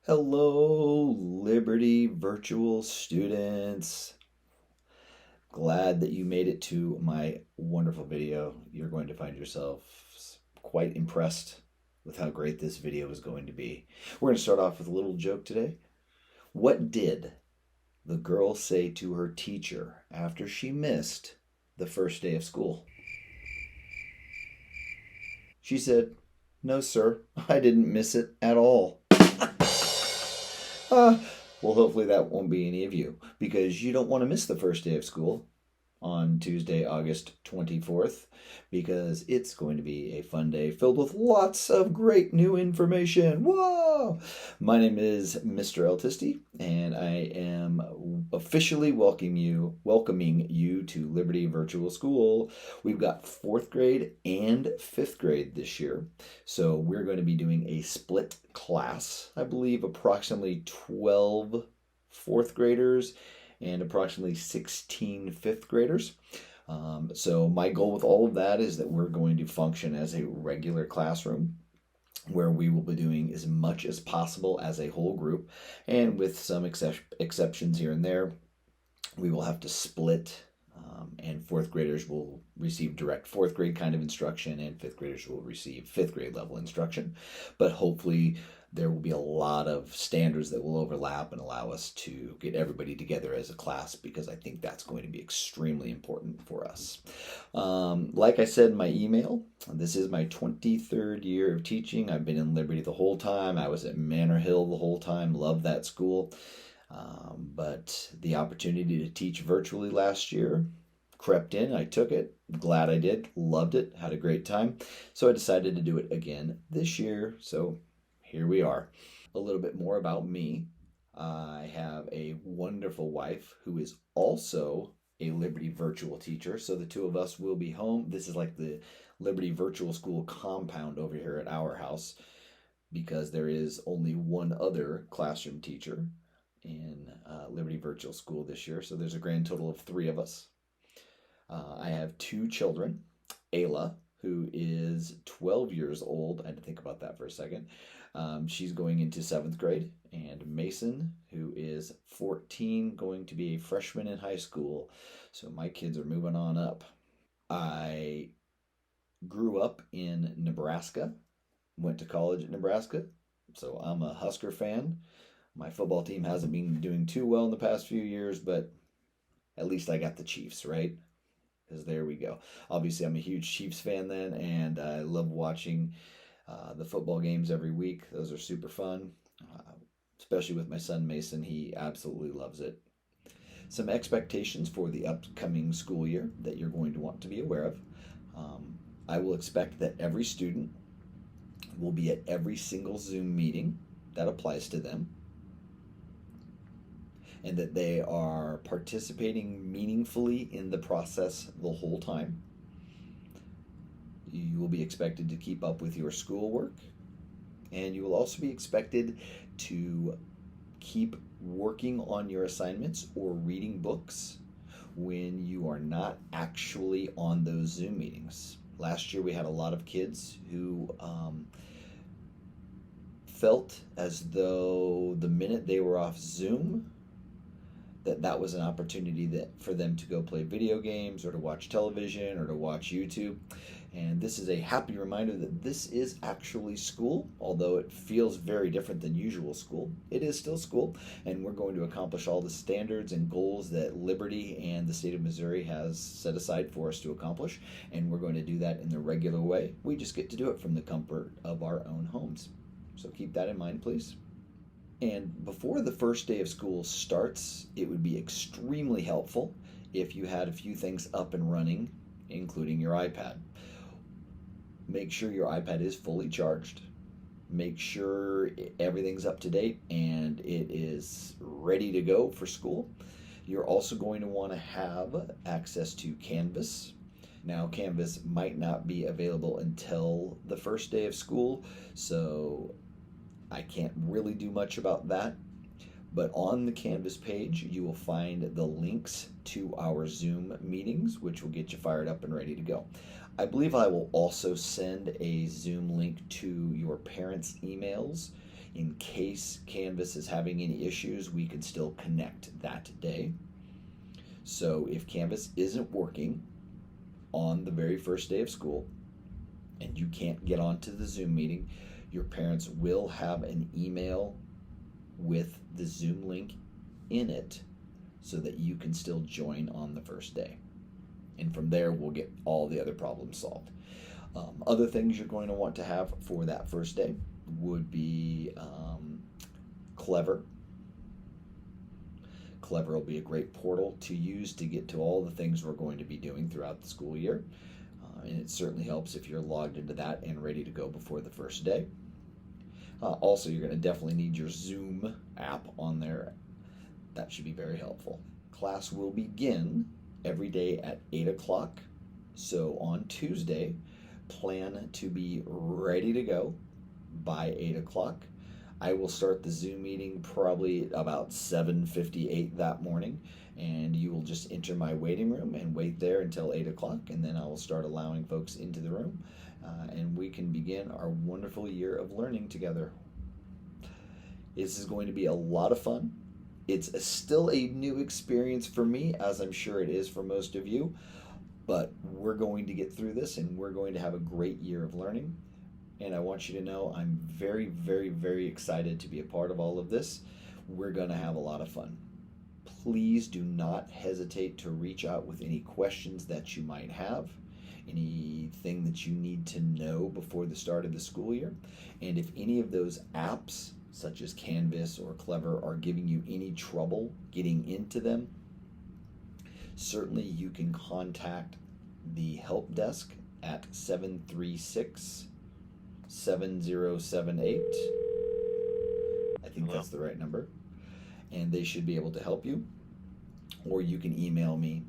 Hello, Liberty Virtual students. Glad that you made it to my wonderful video. You're going to find yourself quite impressed with how great this video is going to be. We're going to start off with a little joke today. What did the girl say to her teacher after she missed the first day of school? She said, "No, sir, I didn't miss it at all." Uh, well, hopefully that won't be any of you because you don't want to miss the first day of school on Tuesday, August 24th, because it's going to be a fun day filled with lots of great new information. Whoa! My name is Mr. Altisti, and I am officially welcoming you to Liberty Virtual School. We've got fourth grade and fifth grade this year, so we're going to be doing a split class. I believe approximately 12 fourth graders and approximately 16 fifth graders. So my goal with all of that is that we're going to function as a regular classroom where we will be doing as much as possible as a whole group, and with some exceptions here and there, we will have to split, and fourth graders will receive direct fourth grade kind of instruction, and fifth graders will receive fifth grade level instruction. But hopefully, there will be a lot of standards that will overlap and allow us to get everybody together as a class, because I think that's going to be extremely important for us. Like I said in my email, this is my 23rd year of teaching. I've been in Liberty the whole time. I was at Manor Hill the whole time, loved that school. But the opportunity to teach virtually last year crept in. I took it. Glad I did. Loved it. Had a great time. So I decided to do it again this year. So here we are. A little bit more about me. I have a wonderful wife who is also a Liberty virtual teacher. So the two of us will be home. This is like the Liberty Virtual School compound over here at our house, because there is only one other classroom teacher in Liberty Virtual School this year. So there's a grand total of three of us. I have two children. Ayla, who is 12 years old. I had to think about that for a second. She's going into seventh grade. And Mason, who is 14, going to be a freshman in high school. So my kids are moving on up. I grew up in Nebraska, went to college at Nebraska. So I'm a Husker fan. My football team hasn't been doing too well in the past few years, but at least I got the Chiefs, right? Because there we go. Obviously, I'm a huge Chiefs fan then, and I love watching the football games every week. Those are super fun, especially with my son Mason. He absolutely loves it. Some expectations for the upcoming school year that you're going to want to be aware of. I will expect that every student will be at every single Zoom meeting that applies to them, and that they are participating meaningfully in the process the whole time. You will be expected to keep up with your schoolwork, and you will also be expected to keep working on your assignments or reading books when you are not actually on those Zoom meetings. Last year we had a lot of kids who felt as though the minute they were off Zoom, that was an opportunity for them to go play video games or to watch television or to watch YouTube. And this is a happy reminder that this is actually school, although it feels very different than usual school. It is still school, and we're going to accomplish all the standards and goals that Liberty and the state of Missouri has set aside for us to accomplish, and we're going to do that in the regular way. We just get to do it from the comfort of our own homes. So keep that in mind, please. And before the first day of school starts, it would be extremely helpful if you had a few things up and running, including your iPad. Make sure your iPad is fully charged. Make sure everything's up to date and it is ready to go for school. You're also going to want to have access to Canvas. Now, Canvas might not be available until the first day of school, so I can't really do much about that. But on the Canvas page, you will find the links to our Zoom meetings, which will get you fired up and ready to go. I believe I will also send a Zoom link to your parents' emails In case Canvas is having any issues, we can still connect that day. So if Canvas isn't working on the very first day of school and you can't get onto the Zoom meeting, your parents will have an email with the Zoom link in it so that you can still join on the first day. And from there, we'll get all the other problems solved. Other things you're going to want to have for that first day would be Clever. Clever will be a great portal to use to get to all the things we're going to be doing throughout the school year. And it certainly helps if you're logged into that and ready to go before the first day. Also, you're going to definitely need your Zoom app on there. That should be very helpful. Class will begin every day at 8 o'clock. So on Tuesday, plan to be ready to go by 8 o'clock. I will start the Zoom meeting probably about 7:58 that morning, and you will just enter my waiting room and wait there until 8 o'clock, and then I will start allowing folks into the room, and we can begin our wonderful year of learning together. This is going to be a lot of fun. It's still a new experience for me, as I'm sure it is for most of you, but we're going to get through this, and we're going to have a great year of learning. And I want you to know I'm very, very, very excited to be a part of all of this. We're going to have a lot of fun. Please do not hesitate to reach out with any questions that you might have, anything that you need to know before the start of the school year. And if any of those apps, such as Canvas or Clever, are giving you any trouble getting into them, certainly you can contact the help desk at 736-7078. I think that's the right number. And they should be able to help you. Or you can email me.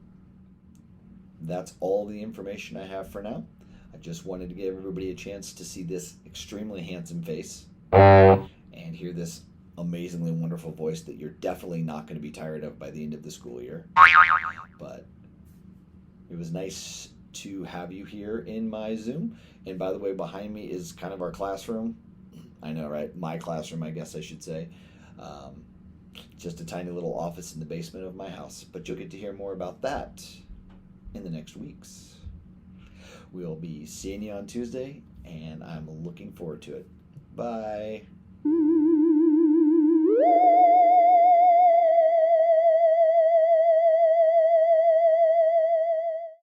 That's all the information I have for now. I just wanted to give everybody a chance to see this extremely handsome face and hear this amazingly wonderful voice that you're definitely not going to be tired of by the end of the school year. But it was nice to have you here in my Zoom. And by the way, behind me is kind of our classroom. I know, right? My classroom, I guess I should say. Just a tiny little office in the basement of my house. But you'll get to hear more about that in the next weeks. We'll be seeing you on Tuesday, and I'm looking forward to it. Bye.